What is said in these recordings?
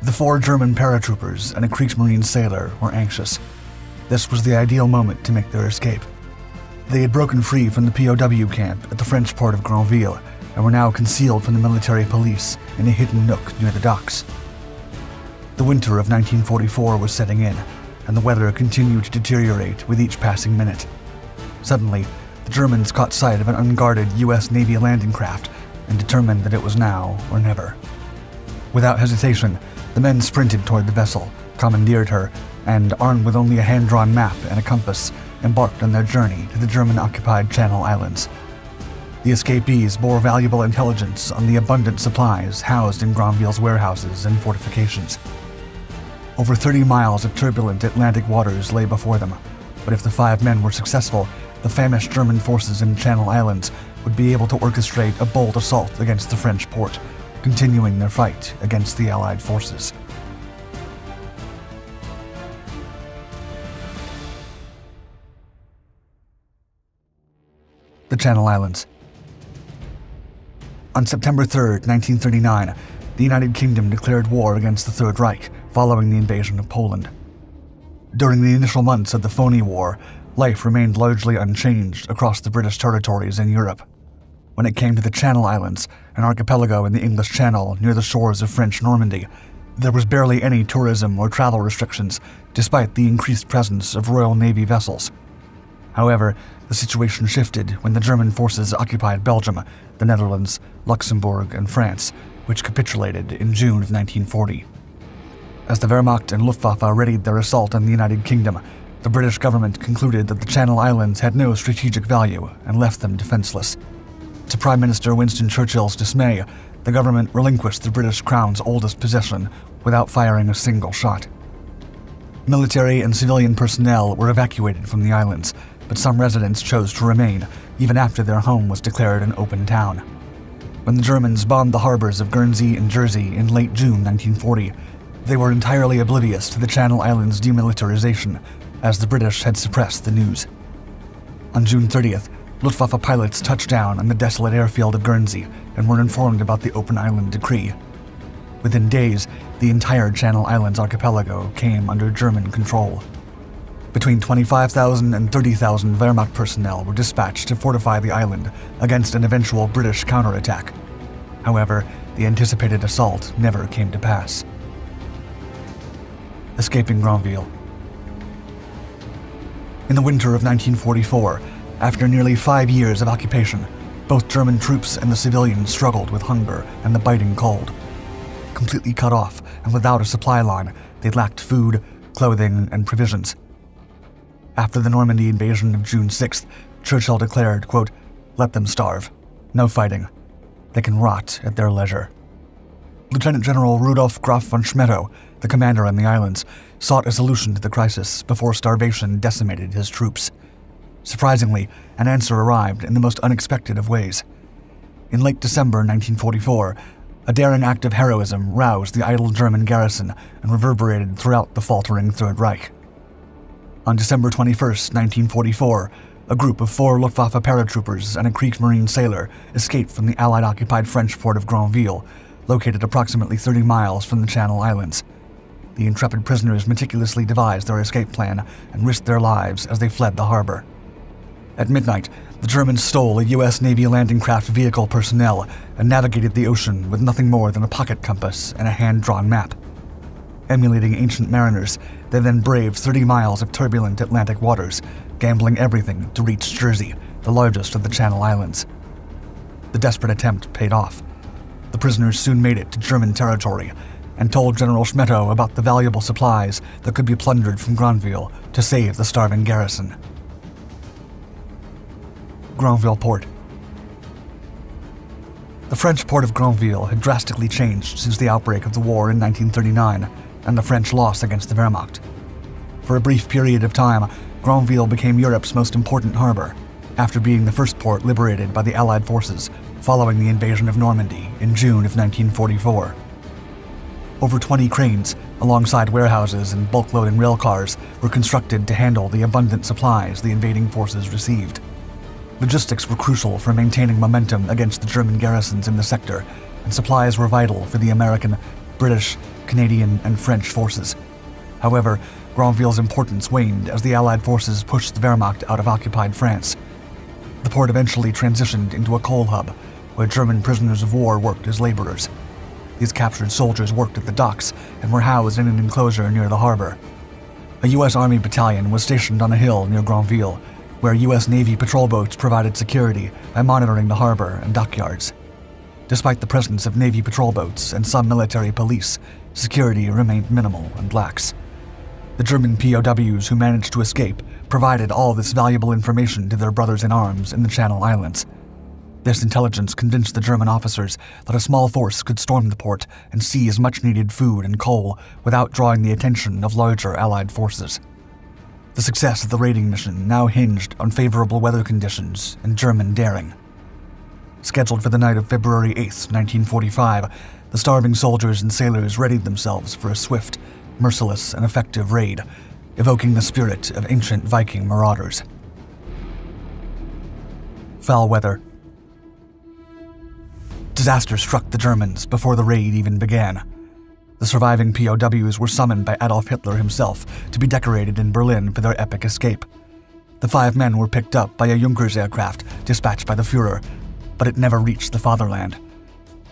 The 4 German paratroopers and a Kriegsmarine sailor were anxious. This was the ideal moment to make their escape. They had broken free from the POW camp at the French port of Granville and were now concealed from the military police in a hidden nook near the docks. The winter of 1944 was setting in, and the weather continued to deteriorate with each passing minute. Suddenly, the Germans caught sight of an unguarded US Navy landing craft and determined that it was now or never. Without hesitation, the men sprinted toward the vessel, commandeered her, and, armed with only a hand-drawn map and a compass, embarked on their journey to the German-occupied Channel Islands. The escapees bore valuable intelligence on the abundant supplies housed in Granville's warehouses and fortifications. Over 30 miles of turbulent Atlantic waters lay before them, but if the 5 men were successful, the famished German forces in Channel Islands would be able to orchestrate a bold assault against the French port, continuing their fight against the Allied forces. The Channel Islands. On September 3, 1939, the United Kingdom declared war against the Third Reich following the invasion of Poland. During the initial months of the phony war, life remained largely unchanged across the British territories in Europe. When it came to the Channel Islands, an archipelago in the English Channel near the shores of French Normandy, there was barely any tourism or travel restrictions, despite the increased presence of Royal Navy vessels. However, the situation shifted when the German forces occupied Belgium, the Netherlands, Luxembourg, and France, which capitulated in June of 1940. As the Wehrmacht and Luftwaffe readied their assault on the United Kingdom, the British government concluded that the Channel Islands had no strategic value and left them defenseless. To Prime Minister Winston Churchill's dismay, the government relinquished the British Crown's oldest possession without firing a single shot. Military and civilian personnel were evacuated from the islands, but some residents chose to remain, even after their home was declared an open town. When the Germans bombed the harbors of Guernsey and Jersey in late June 1940, they were entirely oblivious to the Channel Islands' demilitarization, as the British had suppressed the news. On June 30th, Luftwaffe pilots touched down on the desolate airfield of Guernsey and were informed about the Open Island Decree. Within days, the entire Channel Islands archipelago came under German control. Between 25,000 and 30,000 Wehrmacht personnel were dispatched to fortify the island against an eventual British counterattack. However, the anticipated assault never came to pass. Escaping Granville. In the winter of 1944, after nearly 5 years of occupation, both German troops and the civilians struggled with hunger and the biting cold. Completely cut off and without a supply line, they lacked food, clothing, and provisions. After the Normandy invasion of June 6th, Churchill declared, quote, "Let them starve. No fighting. They can rot at their leisure." Lieutenant General Rudolf Graf von Schmettau, the commander on the islands, sought a solution to the crisis before starvation decimated his troops. Surprisingly, an answer arrived in the most unexpected of ways. In late December 1944, a daring act of heroism roused the idle German garrison and reverberated throughout the faltering Third Reich. On December 21, 1944, a group of 4 Luftwaffe paratroopers and a Kriegsmarine sailor escaped from the Allied-occupied French port of Granville, located approximately 30 miles from the Channel Islands. The intrepid prisoners meticulously devised their escape plan and risked their lives as they fled the harbor. At midnight, the Germans stole a U.S. Navy landing craft vehicle personnel and navigated the ocean with nothing more than a pocket compass and a hand-drawn map. Emulating ancient mariners, they then braved 30 miles of turbulent Atlantic waters, gambling everything to reach Jersey, the largest of the Channel Islands. The desperate attempt paid off. The prisoners soon made it to German territory and told General Schmettau about the valuable supplies that could be plundered from Granville to save the starving garrison. Granville Port. The French port of Granville had drastically changed since the outbreak of the war in 1939 and the French loss against the Wehrmacht. For a brief period of time, Granville became Europe's most important harbor, after being the first port liberated by the Allied forces following the invasion of Normandy in June of 1944. Over 20 cranes, alongside warehouses and bulk-loading rail cars, were constructed to handle the abundant supplies the invading forces received. Logistics were crucial for maintaining momentum against the German garrisons in the sector, and supplies were vital for the American, British, Canadian, and French forces. However, Granville's importance waned as the Allied forces pushed the Wehrmacht out of occupied France. The port eventually transitioned into a coal hub, where German prisoners of war worked as laborers. These captured soldiers worked at the docks and were housed in an enclosure near the harbor. A U.S. Army battalion was stationed on a hill near Granville, where U.S. Navy patrol boats provided security by monitoring the harbor and dockyards. Despite the presence of Navy patrol boats and some military police, security remained minimal and lax. The German POWs who managed to escape provided all this valuable information to their brothers-in-arms in the Channel Islands. This intelligence convinced the German officers that a small force could storm the port and seize much-needed food and coal without drawing the attention of larger Allied forces. The success of the raiding mission now hinged on favorable weather conditions and German daring. Scheduled for the night of February 8, 1945, the starving soldiers and sailors readied themselves for a swift, merciless, and effective raid, evoking the spirit of ancient Viking marauders. Foul weather. Disaster struck the Germans before the raid even began. The surviving POWs were summoned by Adolf Hitler himself to be decorated in Berlin for their epic escape. The 5 men were picked up by a Junkers aircraft dispatched by the Führer, but it never reached the fatherland.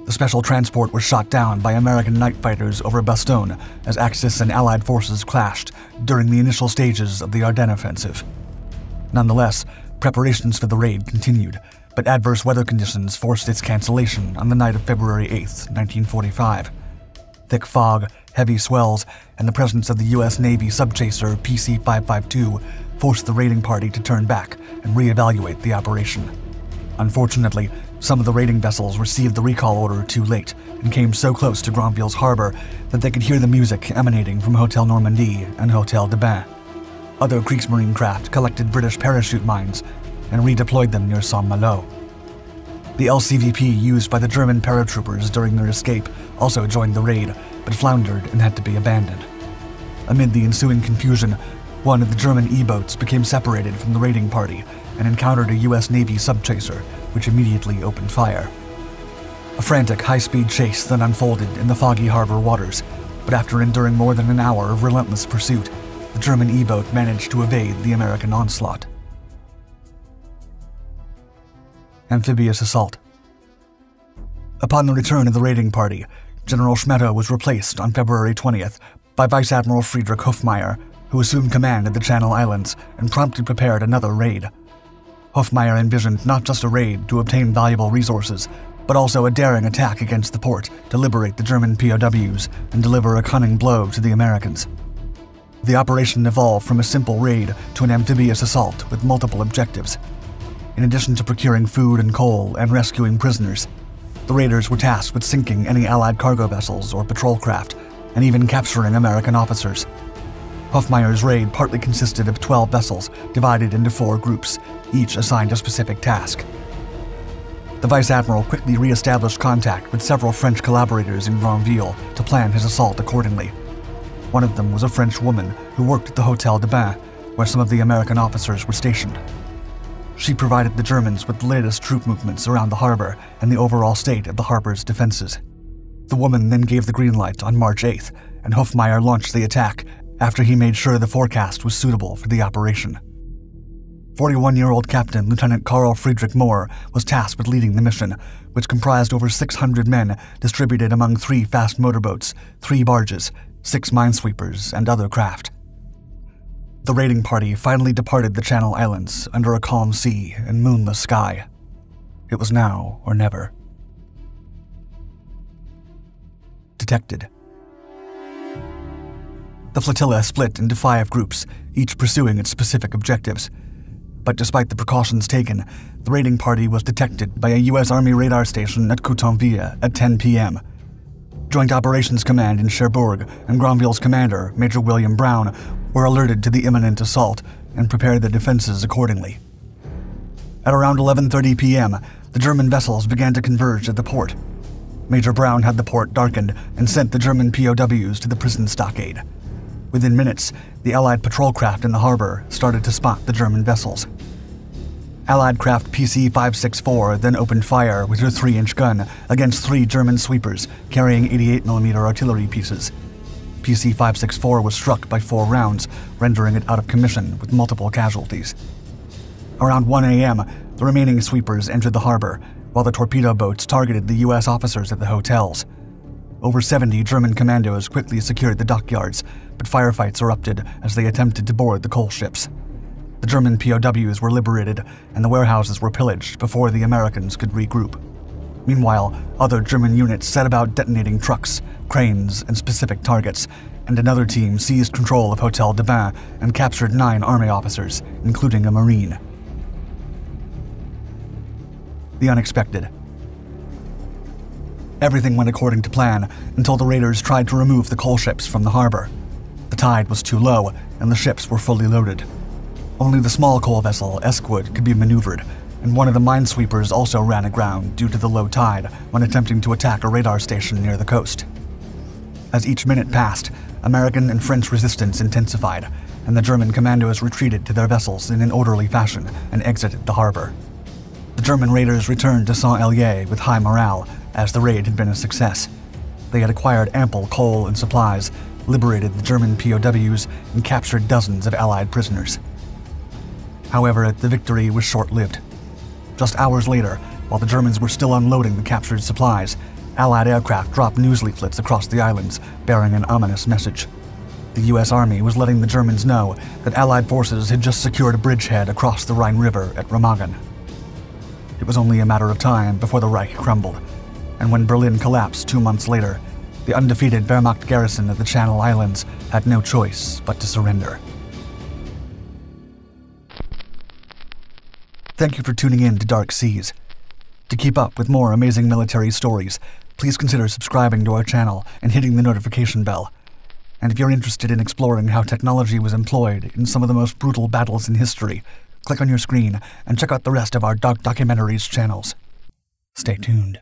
The special transport was shot down by American night fighters over Bastogne as Axis and Allied forces clashed during the initial stages of the Ardennes offensive. Nonetheless, preparations for the raid continued, but adverse weather conditions forced its cancellation on the night of February 8, 1945. Thick fog, heavy swells, and the presence of the U.S. Navy subchaser PC-552 forced the raiding party to turn back and reevaluate the operation. Unfortunately, some of the raiding vessels received the recall order too late and came so close to Granville's harbor that they could hear the music emanating from Hotel Normandie and Hotel de Bain. Other Kriegsmarine craft collected British parachute mines and redeployed them near Saint-Malo. The LCVP used by the German paratroopers during their escape also joined the raid, but floundered and had to be abandoned. Amid the ensuing confusion, one of the German E-boats became separated from the raiding party and encountered a U.S. Navy subchaser, which immediately opened fire. A frantic, high-speed chase then unfolded in the foggy harbor waters, but after enduring more than an hour of relentless pursuit, the German E-boat managed to evade the American onslaught. Amphibious assault. Upon the return of the raiding party, General Schmetter was replaced on February 20th by Vice Admiral Friedrich Hofmeier, who assumed command of the Channel Islands and promptly prepared another raid. Hofmeier envisioned not just a raid to obtain valuable resources, but also a daring attack against the port to liberate the German POWs and deliver a cunning blow to the Americans. The operation evolved from a simple raid to an amphibious assault with multiple objectives. In addition to procuring food and coal and rescuing prisoners, the raiders were tasked with sinking any Allied cargo vessels or patrol craft, and even capturing American officers. Hofmeier's raid partly consisted of 12 vessels divided into 4 groups, each assigned a specific task. The Vice Admiral quickly re-established contact with several French collaborators in Granville to plan his assault accordingly. One of them was a French woman who worked at the Hotel de Bain, where some of the American officers were stationed. She provided the Germans with the latest troop movements around the harbor and the overall state of the harbor's defenses. The woman then gave the green light on March 8th, and Hofmeier launched the attack after he made sure the forecast was suitable for the operation. 41-year-old Captain Lieutenant Karl Friedrich Mohr was tasked with leading the mission, which comprised over 600 men distributed among 3 fast motorboats, 3 barges, 6 minesweepers, and other craft. The raiding party finally departed the Channel Islands under a calm sea and moonless sky. It was now or never. Detected. The flotilla split into 5 groups, each pursuing its specific objectives. But despite the precautions taken, the raiding party was detected by a U.S. Army radar station at Coutainville at 10 p.m. Joint Operations Command in Cherbourg and Granville's commander, Major William Brown, were alerted to the imminent assault and prepared their defenses accordingly. At around 11:30 p.m., the German vessels began to converge at the port. Major Brown had the port darkened and sent the German POWs to the prison stockade. Within minutes, the Allied patrol craft in the harbor started to spot the German vessels. Allied craft PC-564 then opened fire with her 3-inch gun against 3 German sweepers carrying 88mm artillery pieces, PC-564 was struck by 4 rounds, rendering it out of commission with multiple casualties. Around 1 a.m., the remaining sweepers entered the harbor, while the torpedo boats targeted the U.S. officers at the hotels. Over 70 German commandos quickly secured the dockyards, but firefights erupted as they attempted to board the coal ships. The German POWs were liberated, and the warehouses were pillaged before the Americans could regroup. Meanwhile, other German units set about detonating trucks, cranes, and specific targets, and another team seized control of Hotel de Bain and captured 9 army officers, including a Marine. The unexpected. Everything went according to plan until the raiders tried to remove the coal ships from the harbor. The tide was too low, and the ships were fully loaded. Only the small coal vessel, Esquwood, could be maneuvered, and one of the minesweepers also ran aground due to the low tide when attempting to attack a radar station near the coast. As each minute passed, American and French resistance intensified, and the German commandos retreated to their vessels in an orderly fashion and exited the harbor. The German raiders returned to Saint-Hélier with high morale, as the raid had been a success. They had acquired ample coal and supplies, liberated the German POWs, and captured dozens of Allied prisoners. However, the victory was short-lived. Just hours later, while the Germans were still unloading the captured supplies, Allied aircraft dropped news leaflets across the islands, bearing an ominous message. The U.S. Army was letting the Germans know that Allied forces had just secured a bridgehead across the Rhine River at Remagen. It was only a matter of time before the Reich crumbled, and when Berlin collapsed 2 months later, the undefeated Wehrmacht garrison of the Channel Islands had no choice but to surrender. Thank you for tuning in to Dark Seas. To keep up with more amazing military stories, please consider subscribing to our channel and hitting the notification bell. And if you're interested in exploring how technology was employed in some of the most brutal battles in history, click on your screen and check out the rest of our Dark Documentaries channels. Stay tuned.